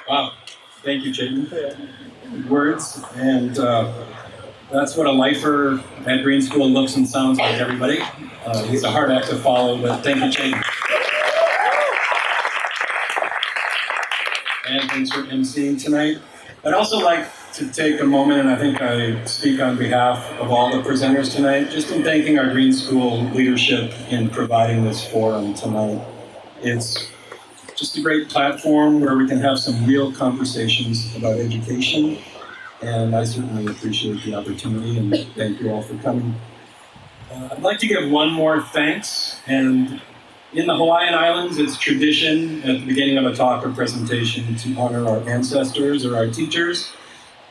Wow. Thank you, Chayton. Good words. And that's what a lifer at Green School looks and sounds like, everybody. He's a hard act to follow, but thank you, Chayton. And thanks for emceeing tonight. I'd also like to take a moment, and I think I speak on behalf of all the presenters tonight, just in thanking our Green School leadership in providing this forum tonight. It's just a great platform where we can have some real conversations about education, and I certainly appreciate the opportunity, and thank you all for coming. I'd like to give one more thanks, and in the Hawaiian Islands, it's tradition at the beginning of a talk or presentation to honor our ancestors or our teachers.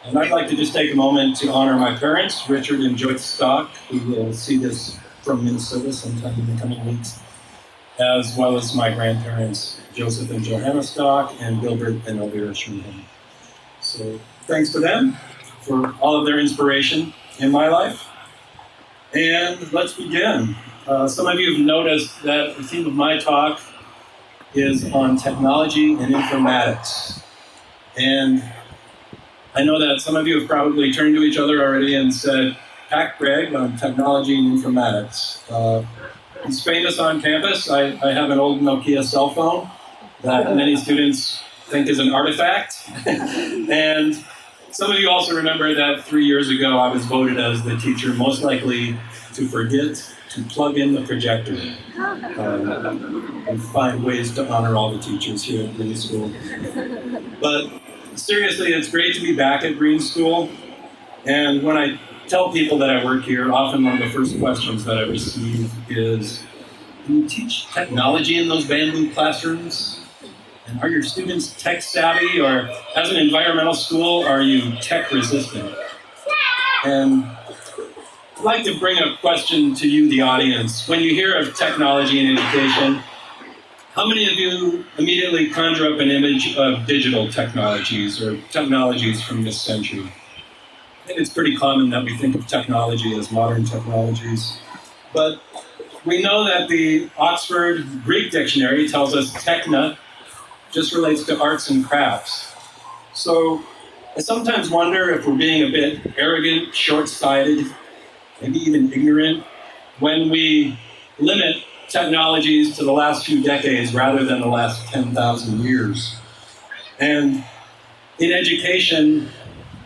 And I'd like to just take a moment to honor my parents, Richard and Joyce Stock, who will see this from Minnesota sometime in the coming weeks, as well as my grandparents, Joseph and Johanna Stock, and Gilbert and Elvira Schmidt. So thanks to them for all of their inspiration in my life. And let's begin. Some of you have noticed that the theme of my talk is on technology and informatics. And I know that some of you have probably turned to each other already and said, "Hack Greg on technology and informatics." He's famous on campus. I have an old Nokia cell phone that many students think is an artifact. And some of you also remember that 3 years ago I was voted as the teacher most likely to forget to plug in the projector and find ways to honor all the teachers here at Green School. But seriously, it's great to be back at Green School. And when I tell people that I work here, often one of the first questions that I receive is, "Can you teach technology in those bamboo classrooms? And are your students tech savvy? Or as an environmental school, are you tech resistant?" And I'd like to bring a question to you, the audience. When you hear of technology in education, how many of you immediately conjure up an image of digital technologies or technologies from this century? I think it's pretty common that we think of technology as modern technologies. But we know that the Oxford Greek Dictionary tells us techna just relates to arts and crafts. So I sometimes wonder if we're being a bit arrogant, short-sighted, maybe even ignorant, when we limit technologies to the last few decades rather than the last 10,000 years. And in education,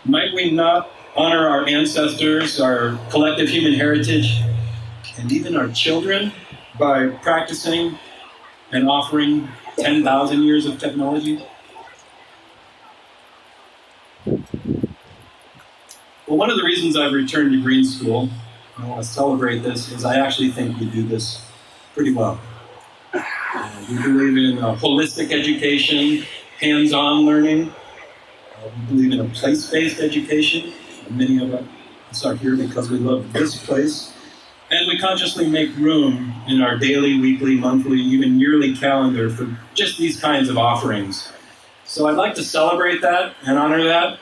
might we not honor our ancestors, our collective human heritage, and even our children by practicing and offering 10,000 years of technology? Well, one of the reasons I've returned to Green School, and I want to celebrate this, is I actually think we do this pretty well. We believe in holistic education, hands-on learning. We believe in a place-based education. Many of us are here because we love this place. And we consciously make room in our daily, weekly, monthly, even yearly calendar for just these kinds of offerings. So I'd like to celebrate that and honor that.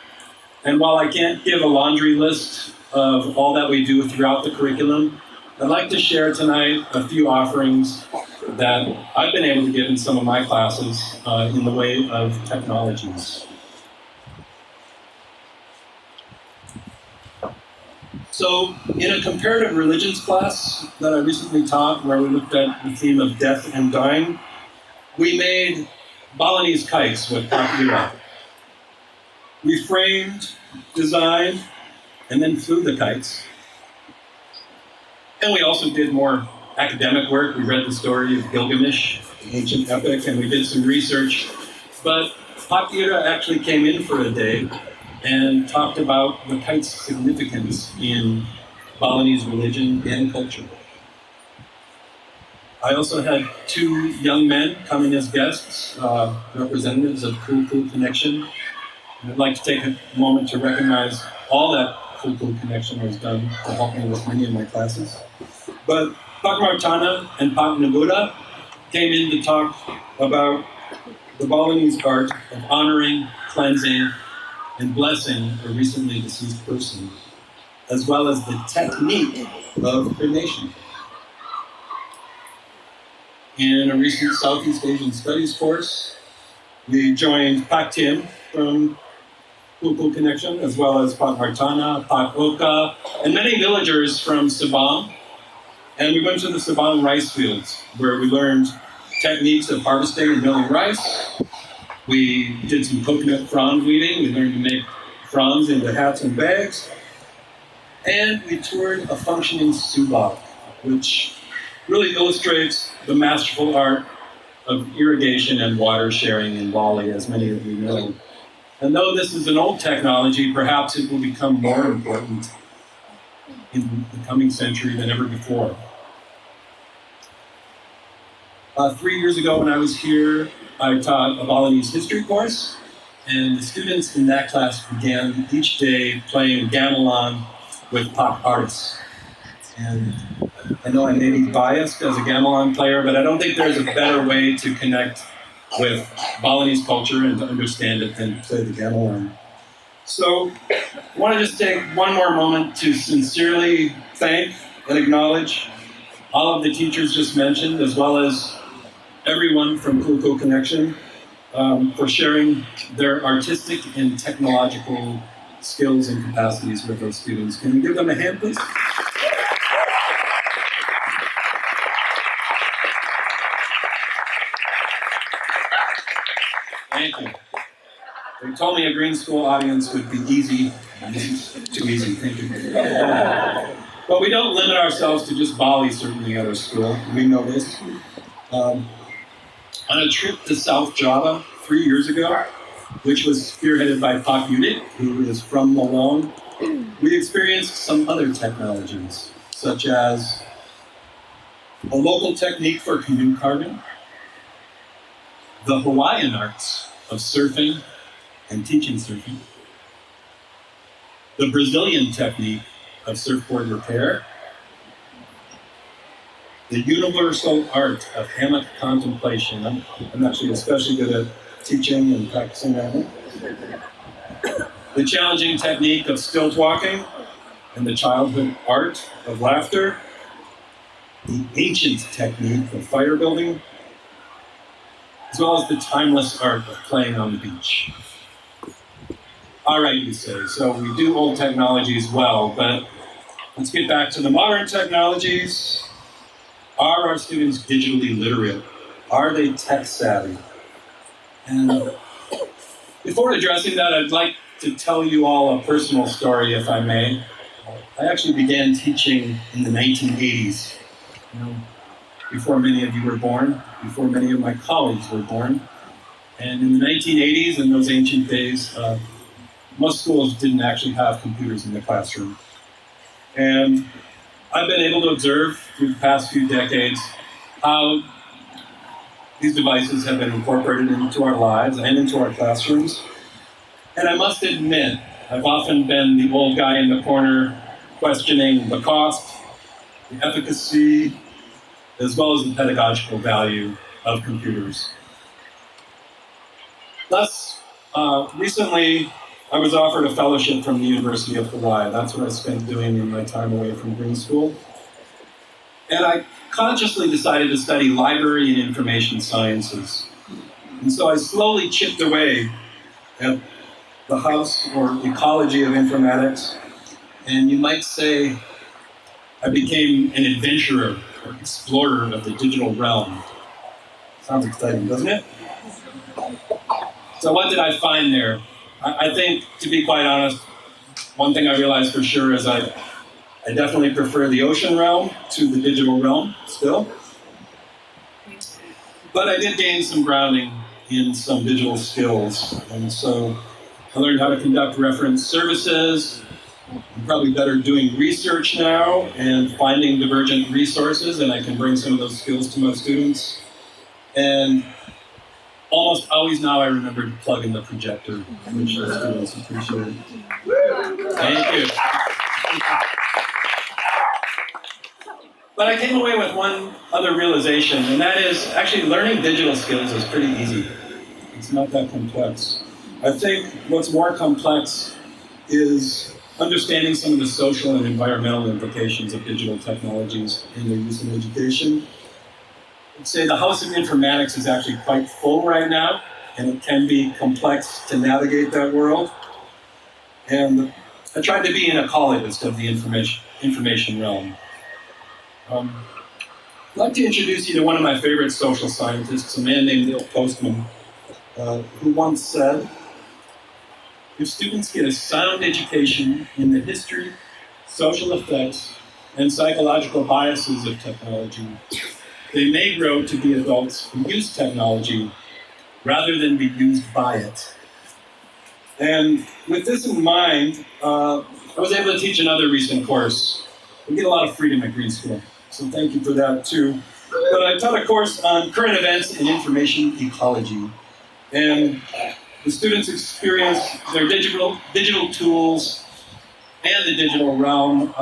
And while I can't give a laundry list of all that we do throughout the curriculum, I'd like to share tonight a few offerings that I've been able to give in some of my classes in the way of technologies. So in a comparative religions class that I recently taught, where we looked at the theme of death and dying, we made Balinese kites with papira. We framed, designed, and then flew the kites. And we also did more academic work. We read the story of Gilgamesh, the ancient epic, and we did some research. But Papira actually came in for a day and talked about the kite's significance in Balinese religion and culture. I also had 2 young men coming as guests, representatives of Cool Connection. And I'd like to take a moment to recognize all that Cool Connection has done to help me with many of my classes. But Pak Martana and Pak Naguda came in to talk about the Balinese art of honoring, cleansing, and blessing a recently deceased person, as well as the technique of cremation. In a recent Southeast Asian Studies course, we joined Pak Tim from Kuku Connection, as well as Pak Martana, Pak Oka, and many villagers from Sabang. And we went to the Sabang rice fields, where we learned techniques of harvesting and milling rice. We did some coconut frond weaving. We learned to make fronds into hats and bags. And we toured a functioning subak, which really illustrates the masterful art of irrigation and water sharing in Bali, as many of you know. And though this is an old technology, perhaps it will become more important in the coming century than ever before. 3 years ago when I was here, I taught a Balinese history course, and the students in that class began each day playing gamelan with Pak artists. And I know I may be biased as a gamelan player, but I don't think there's a better way to connect with Balinese culture and to understand it than play the gamelan. So I want to just take one more moment to sincerely thank and acknowledge all of the teachers just mentioned, as well as everyone from Kuku Connection for sharing their artistic and technological skills and capacities with those students. Can we give them a hand, please? Thank you. They told me a green school audience would be easy. Too easy, thank you. But we don't limit ourselves to just Bali, certainly, at our school. We know this. On a trip to South Java 3 years ago, which was spearheaded by Pak Unit, who is from Malone, we experienced some other technologies, such as a local technique for canoe carving, the Hawaiian arts of surfing and teaching surfing, the Brazilian technique of surfboard repair, the universal art of hammock contemplation. I'm actually especially good at teaching and practicing that. The challenging technique of stilt walking and the childhood art of laughter, the ancient technique of fire building, as well as the timeless art of playing on the beach. All right, you say, so we do old technologies well, but let's get back to the modern technologies. Are our students digitally literate? Are they tech savvy? And before addressing that, I'd like to tell you all a personal story, if I may. I actually began teaching in the 1980s, before many of you were born, before many of my colleagues were born. And in the 1980s, in those ancient days, most schools didn't actually have computers in the classroom. And I've been able to observe through the past few decades how these devices have been incorporated into our lives and into our classrooms. And I must admit, I've often been the old guy in the corner questioning the cost, the efficacy, as well as the pedagogical value of computers. Thus, recently, I was offered a fellowship from the University of Hawaii. That's what I spent doing in my time away from green school. And I consciously decided to study library and information sciences. And so I slowly chipped away at the house or ecology of informatics. And you might say I became an adventurer or explorer of the digital realm. Sounds exciting, doesn't it? So what did I find there? I think, to be quite honest, one thing I realized for sure is I definitely prefer the ocean realm to the digital realm still. But I did gain some grounding in some digital skills. And so I learned how to conduct reference services. I'm probably better doing research now and finding divergent resources, and I can bring some of those skills to my students. And almost always now I remember to plug in the projector, which the students appreciate. Thank you. But I came away with one other realization, and that is actually learning digital skills is pretty easy. It's not that complex. I think what's more complex is understanding some of the social and environmental implications of digital technologies in their use in education. I'd say the House of Informatics is actually quite full right now, and it can be complex to navigate that world. And I tried to be an ecologist of the information realm. I'd like to introduce you to one of my favorite social scientists, a man named Neil Postman, who once said, if students get a sound education in the history, social effects, and psychological biases of technology, they may grow to be adults who use technology rather than be used by it. And with this in mind, I was able to teach another recent course. We get a lot of freedom at Green School, so thank you for that too. But I taught a course on current events and information ecology. And the students experienced their digital tools and the digital realm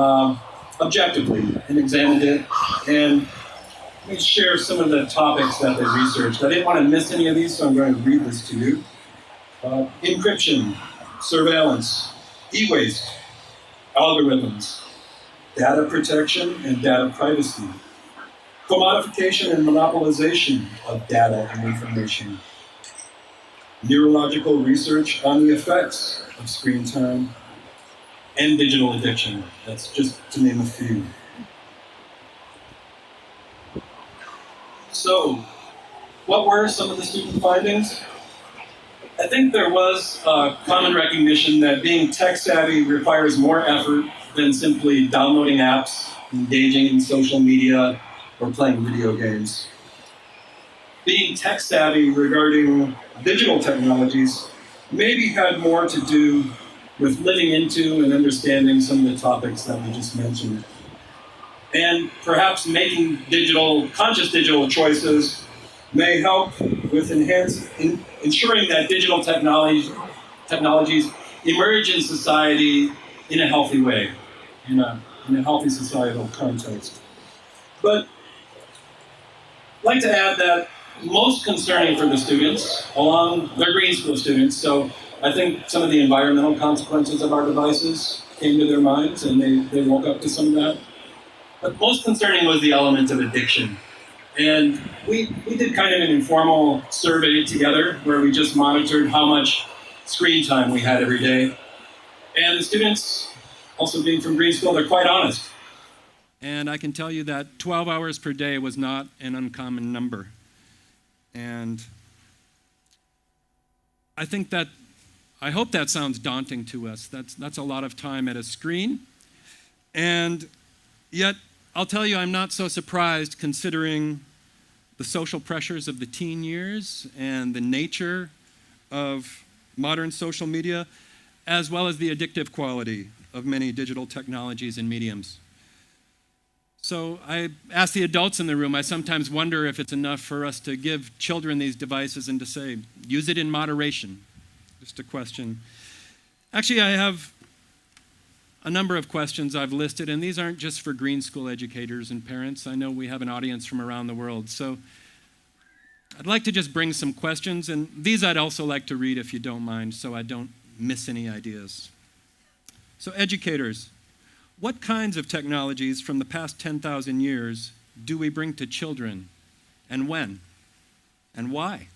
objectively and examined it. And let me share some of the topics that they researched. I didn't want to miss any of these, so I'm going to read this to you. Encryption, surveillance, e-waste, algorithms, data protection and data privacy, commodification and monopolization of data and information, neurological research on the effects of screen time, and digital addiction. That's just to name a few. So, what were some of the student findings? I think there was a common recognition that being tech savvy requires more effort than simply downloading apps, engaging in social media, or playing video games. Being tech savvy regarding digital technologies maybe had more to do with living into and understanding some of the topics that we just mentioned. And perhaps making conscious digital choices may help with ensuring that digital technologies emerge in society in a healthy way, in a healthy societal context. But I'd like to add that most concerning for the students, they're Green School students, so I think some of the environmental consequences of our devices came to their minds and they woke up to some of that. But most concerning was the element of addiction. And we did kind of an informal survey together where we just monitored how much screen time we had every day. And the students, also being from Green School, they're quite honest. And I can tell you that 12 hours per day was not an uncommon number. And I hope that sounds daunting to us. That's a lot of time at a screen. And yet, I'll tell you, I'm not so surprised considering the social pressures of the teen years and the nature of modern social media, as well as the addictive quality of many digital technologies and mediums. So I ask the adults in the room, I sometimes wonder if it's enough for us to give children these devices and to say, use it in moderation. Just a question. Actually, I have a number of questions I've listed, and these aren't just for Green School educators and parents. I know we have an audience from around the world. So I'd like to just bring some questions, and these I'd also like to read if you don't mind, so I don't miss any ideas. So educators, what kinds of technologies from the past 10,000 years do we bring to children, and when, and why?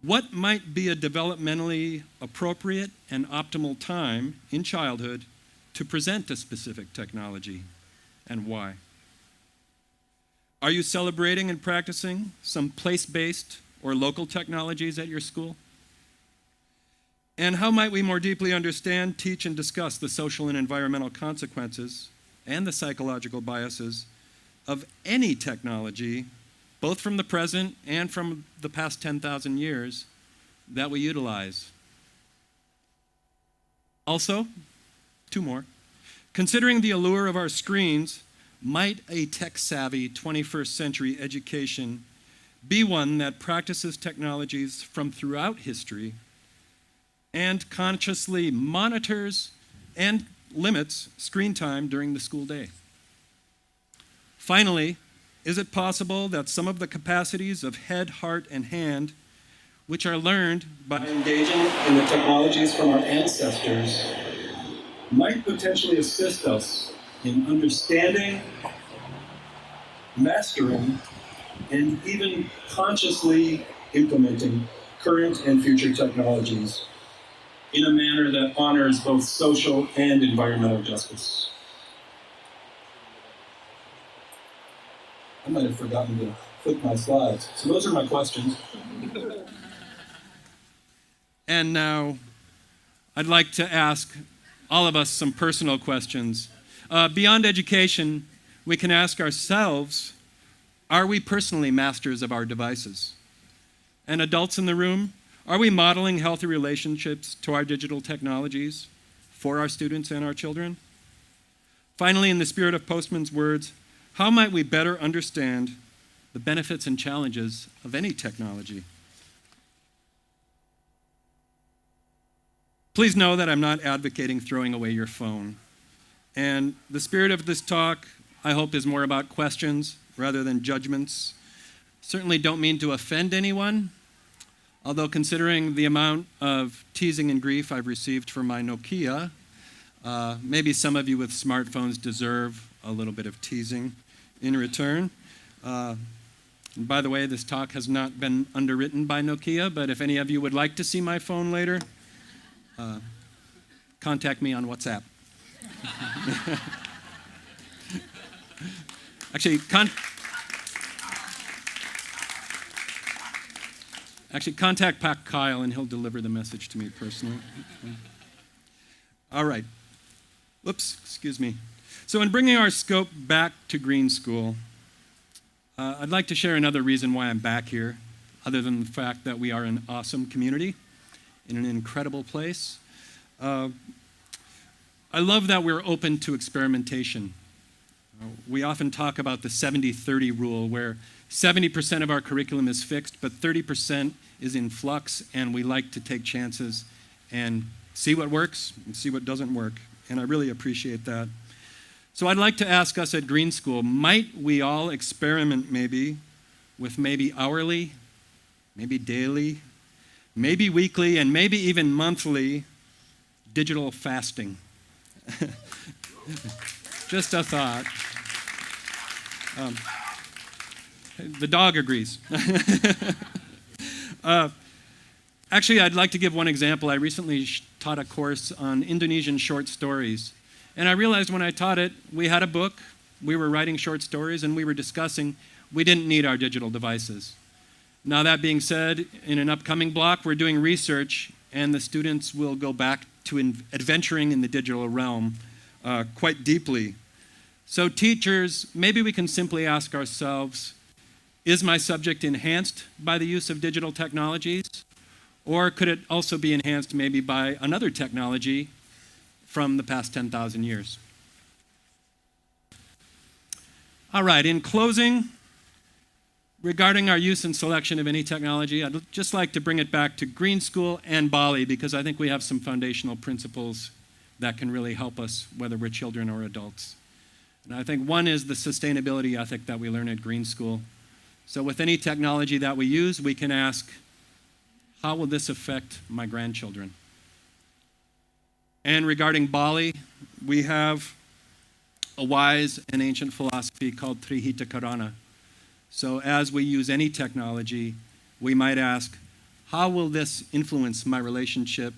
What might be a developmentally appropriate and optimal time in childhood to present a specific technology, and why? Are you celebrating and practicing some place-based or local technologies at your school? And how might we more deeply understand, teach, and discuss the social and environmental consequences and the psychological biases of any technology, both from the present and from the past 10,000 years, that we utilize? Also, two more. Considering the allure of our screens, might a tech-savvy 21st century education be one that practices technologies from throughout history and consciously monitors and limits screen time during the school day? Finally, is it possible that some of the capacities of head, heart, and hand, which are learned by engaging in the technologies from our ancestors, might potentially assist us in understanding, mastering, and even consciously implementing current and future technologies in a manner that honors both social and environmental justice. I might have forgotten to flip my slides. So those are my questions. And now I'd like to ask all of us some personal questions. Beyond education, we can ask ourselves, are we personally masters of our devices? And adults in the room, are we modeling healthy relationships to our digital technologies for our students and our children? Finally, in the spirit of Postman's words, how might we better understand the benefits and challenges of any technology? Please know that I'm not advocating throwing away your phone. And the spirit of this talk, I hope, is more about questions rather than judgments. Certainly don't mean to offend anyone, although considering the amount of teasing and grief I've received for my Nokia, maybe some of you with smartphones deserve a little bit of teasing in return. And by the way, this talk has not been underwritten by Nokia, but if any of you would like to see my phone later, contact me on WhatsApp. Actually, contact Pat Kyle and he'll deliver the message to me personally. All right. Whoops, excuse me. So in bringing our scope back to Green School, I'd like to share another reason why I'm back here, other than the fact that we are an awesome community in an incredible place. I love that we're open to experimentation. We often talk about the 70-30 rule, where 70% of our curriculum is fixed, but 30% is in flux, and we like to take chances and see what works and see what doesn't work, and I really appreciate that. So I'd like to ask us at Green School, might we all experiment with maybe hourly, maybe daily, maybe weekly, and maybe even monthly digital fasting? Just a thought. The dog agrees. Actually, I'd like to give one example. I recently taught a course on Indonesian short stories. And I realized when I taught it, we had a book, we were writing short stories, and we were discussing we didn't need our digital devices. Now, that being said, in an upcoming block, we're doing research, and the students will go back to adventuring in the digital realm quite deeply. So teachers, maybe we can simply ask ourselves, is my subject enhanced by the use of digital technologies? Or could it also be enhanced maybe by another technology from the past 10,000 years? All right, in closing, regarding our use and selection of any technology, I'd just like to bring it back to Green School and Bali, because I think we have some foundational principles that can really help us, whether we're children or adults. And I think one is the sustainability ethic that we learn at Green School. So with any technology that we use, we can ask, how will this affect my grandchildren? And regarding Bali, we have a wise and ancient philosophy called Trihita Karana. So as we use any technology, we might ask, how will this influence my relationship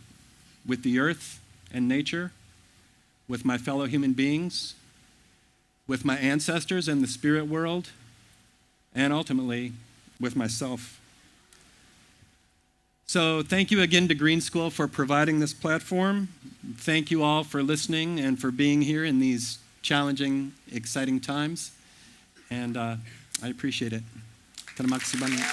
with the earth and nature, with my fellow human beings, with my ancestors and the spirit world, and ultimately with myself? So thank you again to Green School for providing this platform. Thank you all for listening and for being here in these challenging, exciting times. And I appreciate it. Terima kasih banyak.